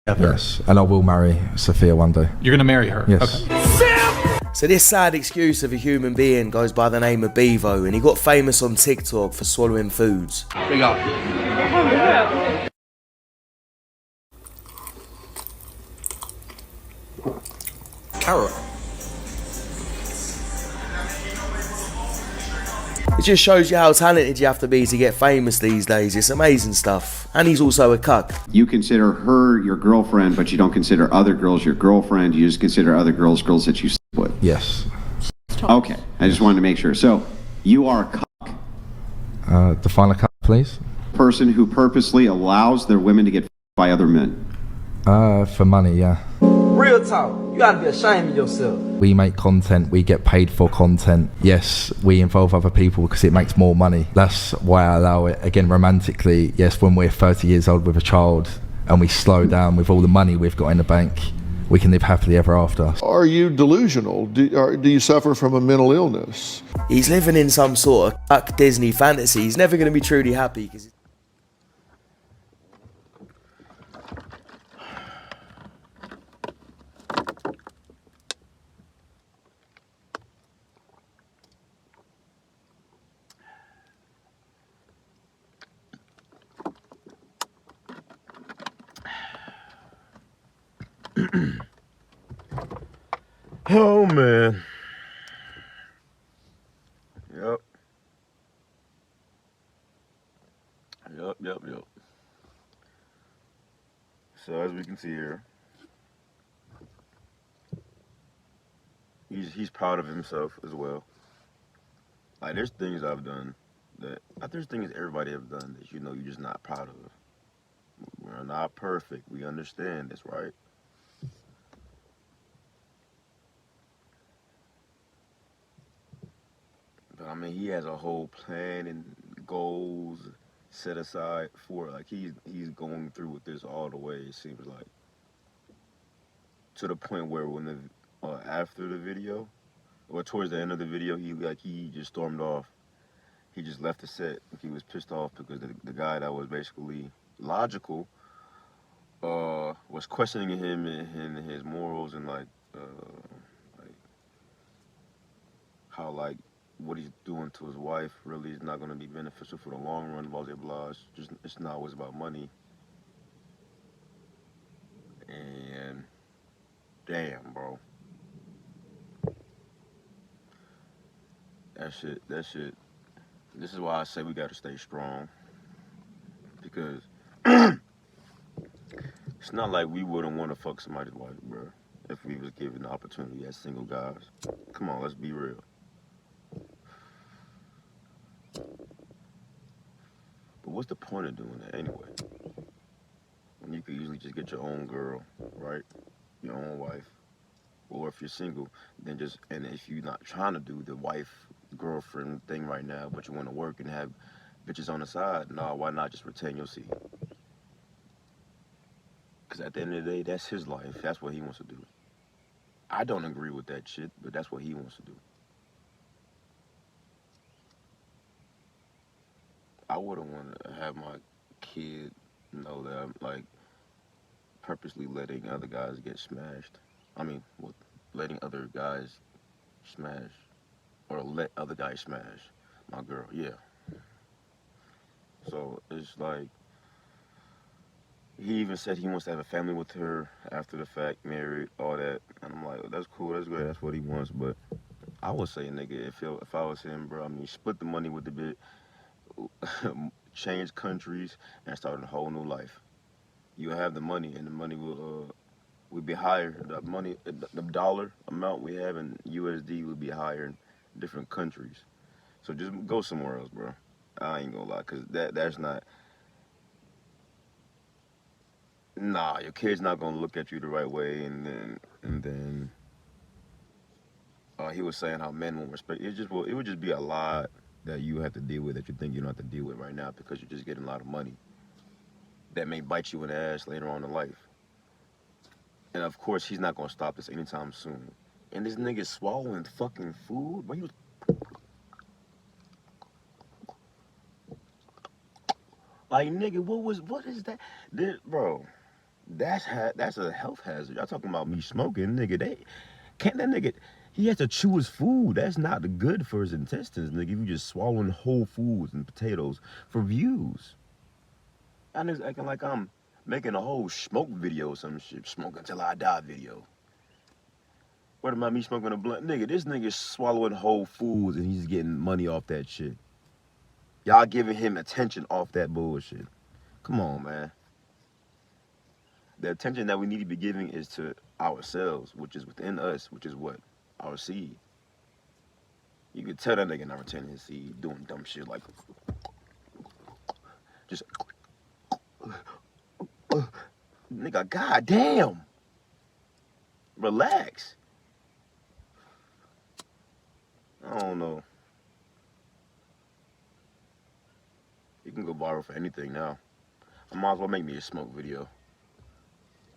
Yes, and I will marry Sophia one day. You're gonna marry her? Yes. Okay. So this sad excuse of a human being goes by the name of Bevo, and he got famous on TikTok for swallowing foods. Big up. Carrot. It just shows you how talented you have to be to get famous these days. It's amazing stuff. And he's also a cuck. You consider her your girlfriend, but you don't consider other girls your girlfriend. You just consider other girls that you sleep with. Yes. Okay, I just wanted to make sure. So, you are a cuck. Define a cuck, please. Person who purposely allows their women to get by other men. For money, yeah. Real talk, you gotta be ashamed of yourself. We make content, we get paid for content. Yes, we involve other people because it makes more money. That's why I allow it. Again, romantically, yes, when we're 30 years old with a child and we slow down with all the money we've got in the bank, we can live happily ever after. Are you delusional? Do you suffer from a mental illness? He's living in some sort of cuck Disney fantasy. He's never going to be truly happy because Oh man. Yep. So as we can see here, he's proud of himself as well. Like there's things I've done there's things everybody have done that you're just not proud of. We're not perfect. We understand this, right? But I mean, he has a whole plan and goals set aside for it. Like he's going through with this all the way. It seems like to the point where when the after the video or towards the end of the video, he just stormed off. He just left the set. He was pissed off because the guy that was basically logical was questioning him and his morals and like how like what he's doing to his wife really is not going to be beneficial for the long run, blah, blah, blah. It's not always about money. And damn, bro. That shit. This is why I say we got to stay strong. Because it's not like we wouldn't want to fuck somebody's wife, bro, if we was given the opportunity as single guys. Come on, let's be real. But what's the point of doing that anyway? When you could usually just get your own girl, right? Your own wife. Or if you're single, then and if you're not trying to do the wife, girlfriend thing right now, but you want to work and have bitches on the side, why not just retain your seed? Because at the end of the day, that's his life. That's what he wants to do. I don't agree with that shit, but that's what he wants to do. I wouldn't want to have my kid know that I'm like purposely letting other guys get smashed. I mean, letting other guys smash or let other guys smash my girl. Yeah. So it's like he even said he wants to have a family with her after the fact, married, all that. And I'm like, that's cool, that's great, that's what he wants. But I would say, nigga, if I was him, bro, I mean, split the money with the bit. Change countries and start a whole new life. You have the money, and the money will be higher. The dollar amount we have in USD would be higher in different countries. So just go somewhere else, bro. I ain't gonna lie, cause that's not. Nah, your kid's not gonna look at you the right way, and then he was saying how men won't respect. It would just be a lot that you have to deal with that you think you don't have to deal with right now because you're just getting a lot of money that may bite you in the ass later on in life. And of course, he's not gonna stop this anytime soon. And this nigga swallowing fucking food? Why you? Like, nigga, what is that? Bro, That's a health hazard. Y'all talking about me smoking, nigga? They can't that nigga. He has to chew his food. That's not good for his intestines, nigga. If you just swallowing whole foods and potatoes for views. I'm just acting like I'm making a whole smoke video or some shit. Smoke until I die video. What about me smoking a blunt? Nigga, this nigga's swallowing whole foods and he's getting money off that shit. Y'all giving him attention off that bullshit. Come on, man. The attention that we need to be giving is to ourselves, which is within us, which is what? Our seed. You could tell that nigga not retaining his seed, doing dumb shit like just nigga, goddamn. Relax. I don't know. You can go viral for anything now. I might as well make me a smoke video.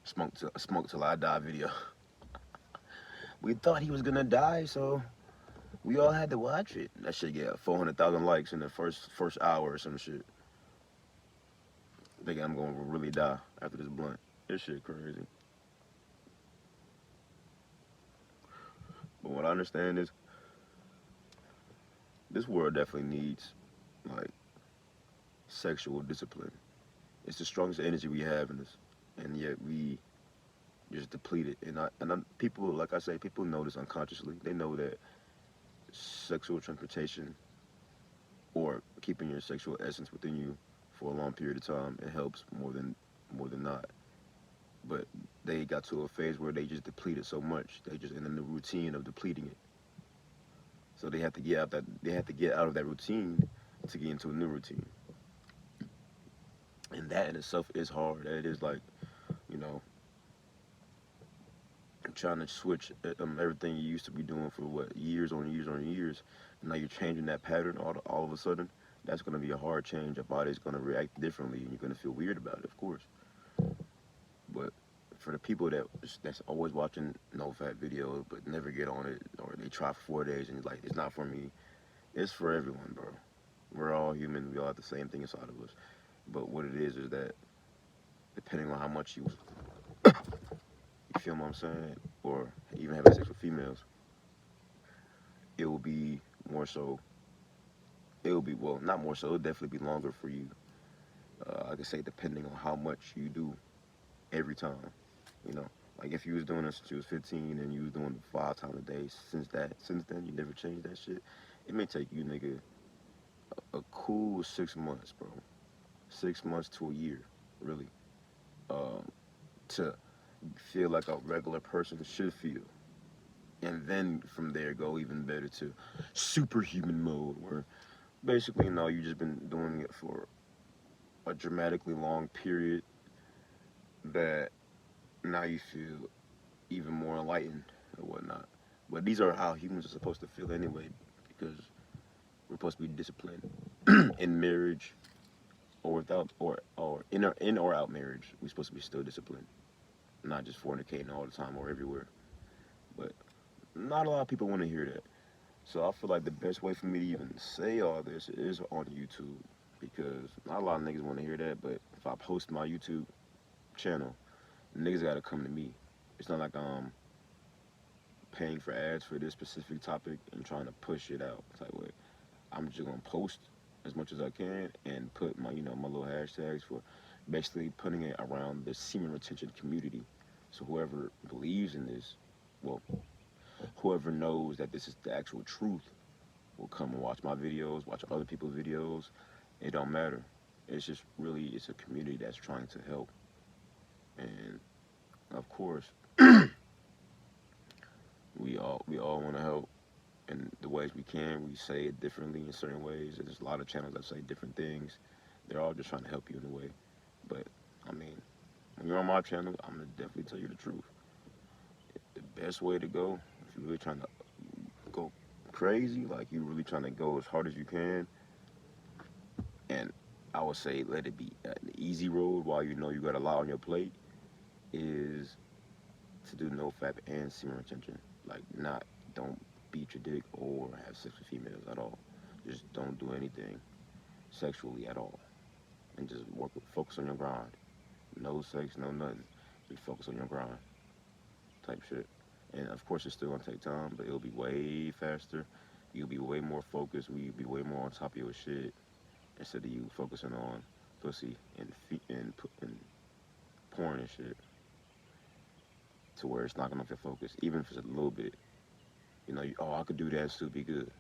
Smoke till I die video. We thought he was gonna die, so we all had to watch it. That shit get 400,000 likes in the first hour or some shit. Thinking I'm gonna really die after this blunt. This shit crazy. But what I understand is this world definitely needs like sexual discipline. It's the strongest energy we have in this, and yet we just deplete it. People, like I say, people know this unconsciously. They know that sexual transportation or keeping your sexual essence within you for a long period of time, it helps more than not. But they got to a phase where they just deplete it so much, they just in the routine of depleting it. So they have to get out of that routine to get into a new routine. And that in itself is hard. It is like, you know, trying to switch everything you used to be doing for what, years on years on years. And now you're changing that pattern all of a sudden. That's going to be a hard change. Your body's going to react differently, and you're going to feel weird about it, of course. But for the people that's always watching no-fat videos but never get on it, or they try for 4 days and like, it's not for me, it's for everyone, bro. We're all human. We all have the same thing inside of us. But what it is that depending on how much you feel what I'm saying, or even having sex with females, it will be more so. It will be, well, not more so. It'll definitely be longer for you. I could say depending on how much you do every time. You know, like if you was doing this since you was 15 and you was doing it 5 times a day, since then you never changed that shit. It may take you, nigga, a cool 6 months, bro. 6 months to a year, really, to feel like a regular person should feel. And then from there go even better to superhuman mode, where basically, you know, you just been doing it for a dramatically long period that now you feel even more enlightened or whatnot. But these are how humans are supposed to feel anyway, because we're supposed to be disciplined in marriage or without or in or out marriage. We're supposed to be still disciplined, not just fornicating all the time or everywhere. But not a lot of people want to hear that. So I feel like the best way for me to even say all this is on YouTube, because not a lot of niggas want to hear that. But if I post my YouTube channel, niggas gotta come to me. It's not like I'm paying for ads for this specific topic and trying to push it out type way. I'm just gonna post as much as I can and put my, my little hashtags for basically putting it around the semen retention community. So whoever believes in this, well, whoever knows that this is the actual truth will come and watch my videos, watch other people's videos. It don't matter. It's just really, it's a community that's trying to help. And of course, we all want to help in the ways we can. We say it differently in certain ways. There's a lot of channels that say different things. They're all just trying to help you in a way. But I mean, when you're on my channel, I'm gonna definitely tell you the truth. The best way to go, if you're really trying to go crazy, like you're really trying to go as hard as you can, and I would say let it be an easy road while you know you got a lot on your plate, is to do no fap and semen retention. Like, don't beat your dick or have sex with females at all. Just don't do anything sexually at all, and just focus on your grind. No sex, no nothing. You focus on your grind type shit. And of course, it's still gonna take time, but it'll be way faster. You'll be way more focused. You'll be way more on top of your shit instead of you focusing on pussy and and porn and shit. To where it's knocking off your focus, even if it's a little bit. You know, oh, I could do that, still be good.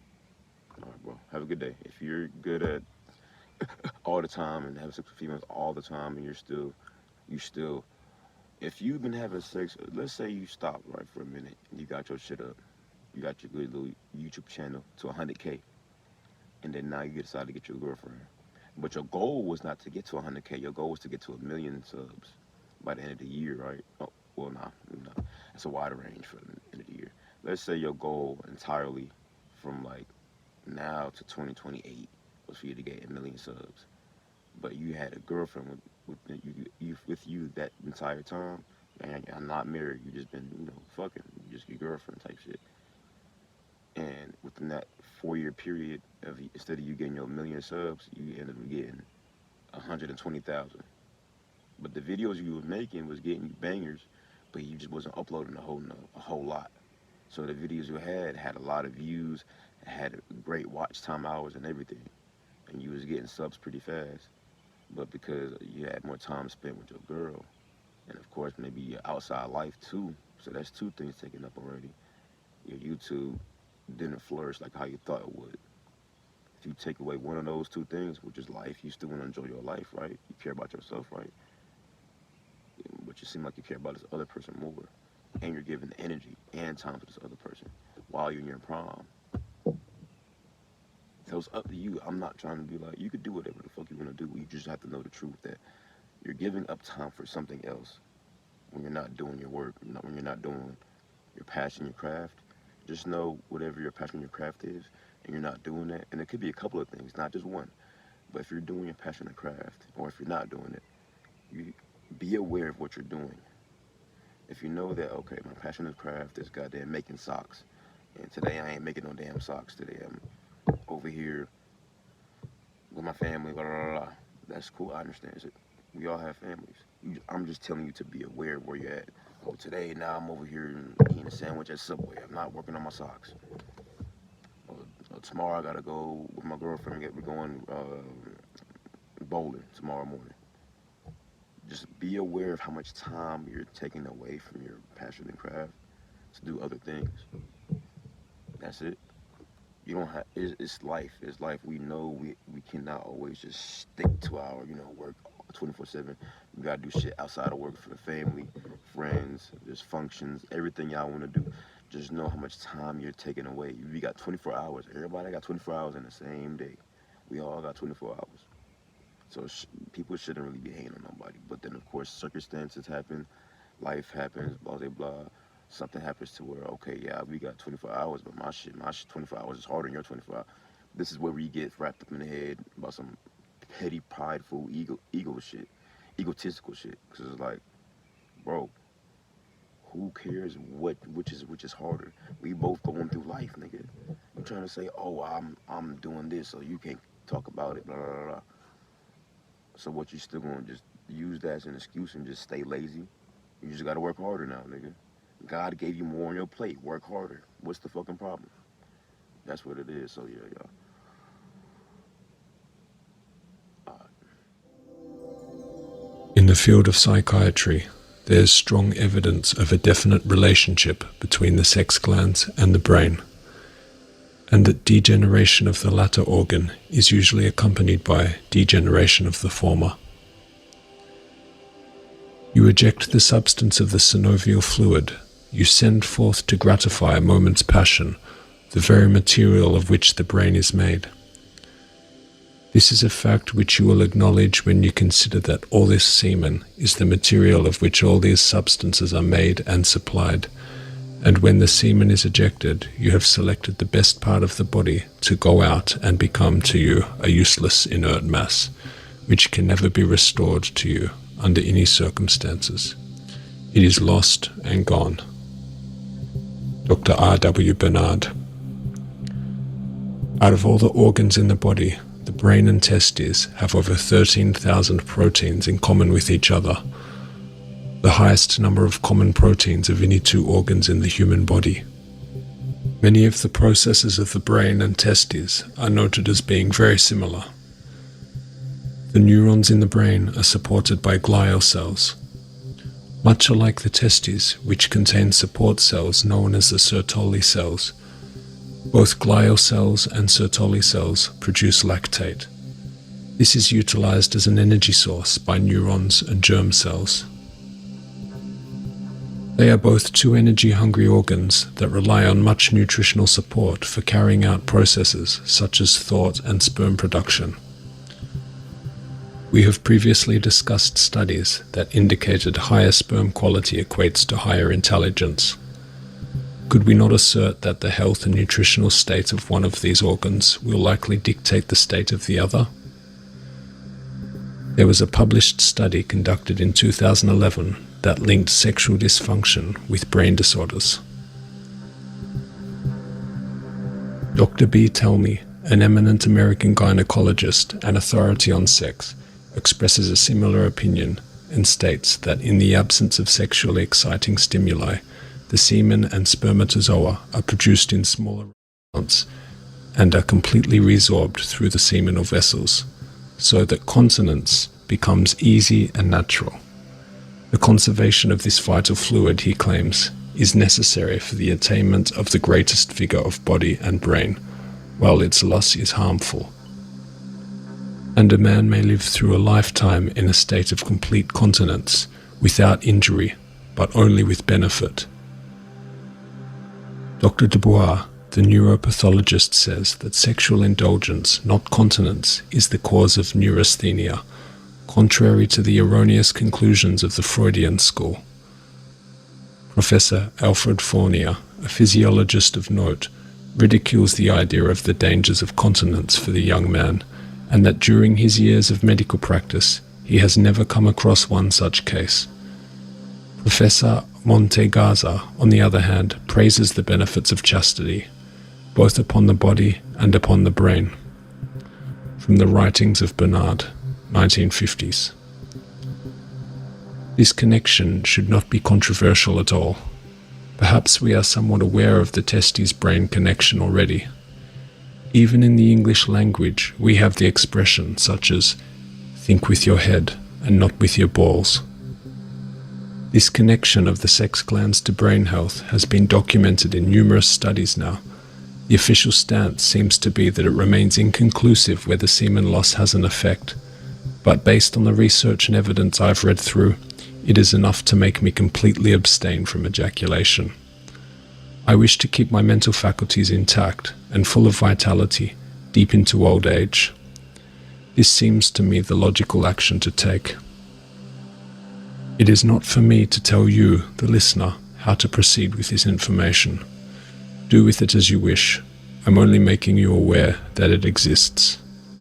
All right, bro. Have a good day. If you're good at all the time and having sex with females all the time, and you still, if you've been having sex, let's say you stop right for a minute and you got your shit up, you got your good little YouTube channel to 100K, and then now you decide to get your girlfriend. But your goal was not to get to 100K. Your goal was to get to 1 million subs by the end of the year, right? Oh, well, no. It's a wider range for the end of the year. Let's say your goal entirely from like now to 2028 was for you to get 1 million subs, but you had a girlfriend with you that entire time, and you're not married. You just been fucking, you just your girlfriend type shit. And within that 4-year period of instead of you getting your 1 million subs, you ended up getting 120,000. But the videos you were making was getting you bangers, but you just wasn't uploading a whole lot. So the videos you had a lot of views, had great watch time hours and everything, and you was getting subs pretty fast. But because you had more time spent with your girl, and of course maybe your outside life too, so that's 2 things taken up already. Your YouTube didn't flourish like how you thought it would. If you take away one of those 2 things, which is life, you still want to enjoy your life, right? You care about yourself, right? But you seem like you care about this other person more, and you're giving energy and time to this other person while you're in your prime. So it's up to you. I'm not trying to be like, you could do whatever the fuck you want to do. You just have to know the truth that you're giving up time for something else when you're not doing your work, when you're not doing your passion, your craft. Just know whatever your passion, your craft is, and you're not doing that. And it could be a couple of things, not just one. But if you're doing your passion and craft, or if you're not doing it, you be aware of what you're doing. If you know that, okay, my passion is craft is goddamn making socks, and today I ain't making no damn socks. Today I'm over here with my family, blah, blah, blah. That's cool, I understand it. We all have families. I'm just telling you to be aware of where you're at. Oh, today, now I'm over here eating a sandwich at Subway. I'm not working on my socks. Tomorrow I gotta go with my girlfriend. We're going bowling tomorrow morning. Just be aware of how much time you're taking away from your passion and craft to do other things. That's it. You don't have, it's life. It's life. We know we cannot always just stick to our, work 24/7. We gotta do shit outside of work for the family, friends, there's functions, everything y'all wanna do. Just know how much time you're taking away. We got 24 hours. Everybody got 24 hours in the same day. We all got 24 hours. So people shouldn't really be hating on nobody. But then, of course, circumstances happen, life happens, blah, blah, blah. Something happens to where, okay, yeah, we got 24 hours, but my shit 24 hours is harder than your 24 hours. This is where we get wrapped up in the head about some petty, prideful, ego shit, egotistical shit. Because it's like, bro, who cares which is harder? We both going through life, nigga. I'm trying to say, oh, I'm doing this, so you can't talk about it, blah, blah, blah, blah. So what, you still gonna just use that as an excuse and just stay lazy? You just gotta work harder now, nigga. God gave you more on your plate. Work harder. What's the fucking problem? That's what it is. So yeah, y'all. In the field of psychiatry, there is strong evidence of a definite relationship between the sex glands and the brain, and that degeneration of the latter organ is usually accompanied by degeneration of the former. You eject the substance of the synovial fluid. You send forth to gratify a moment's passion, the very material of which the brain is made. This is a fact which you will acknowledge when you consider that all this semen is the material of which all these substances are made and supplied, and when the semen is ejected, you have selected the best part of the body to go out and become to you a useless inert mass, which can never be restored to you under any circumstances. It is lost and gone. Dr. R.W. Bernard. Out of all the organs in the body, the brain and testes have over 13,000 proteins in common with each other. the highest number of common proteins of any two organs in the human body. Many of the processes of the brain and testes are noted as being very similar. The neurons in the brain are supported by glial cells. Much alike the testes, which contain support cells known as the Sertoli cells, both glial cells and Sertoli cells produce lactate. This is utilized as an energy source by neurons and germ cells. They are both two energy-hungry organs that rely on much nutritional support for carrying out processes such as thought and sperm production. We have previously discussed studies that indicated higher sperm quality equates to higher intelligence. Could we not assert that the health and nutritional state of one of these organs will likely dictate the state of the other? There was a published study conducted in 2011 that linked sexual dysfunction with brain disorders. Dr. B. Telmy, an eminent American gynecologist and authority on sex, expresses a similar opinion and states that in the absence of sexually exciting stimuli, the semen and spermatozoa are produced in smaller amounts and are completely resorbed through the seminal vessels, so that continence becomes easy and natural. The conservation of this vital fluid, he claims, is necessary for the attainment of the greatest vigor of body and brain, while its loss is harmful. And a man may live through a lifetime in a state of complete continence, without injury, but only with benefit. Dr. Dubois, the neuropathologist, says that sexual indulgence, not continence, is the cause of neurasthenia, contrary to the erroneous conclusions of the Freudian school. Professor Alfred Fournier, a physiologist of note, ridicules the idea of the dangers of continence for the young man, and that during his years of medical practice, he has never come across one such case. Professor Montegaza, on the other hand, praises the benefits of chastity, both upon the body and upon the brain. From the writings of Bernard, 1950s. This connection should not be controversial at all. Perhaps we are somewhat aware of the testes-brain connection already. Even in the English language, we have the expression such as, think with your head and not with your balls. This connection of the sex glands to brain health has been documented in numerous studies now. The official stance seems to be that it remains inconclusive whether semen loss has an effect, but based on the research and evidence I've read through, it is enough to make me completely abstain from ejaculation. I wish to keep my mental faculties intact and full of vitality deep into old age. This seems to me the logical action to take. It is not for me to tell you, the listener, how to proceed with this information. Do with it as you wish. I'm only making you aware that it exists.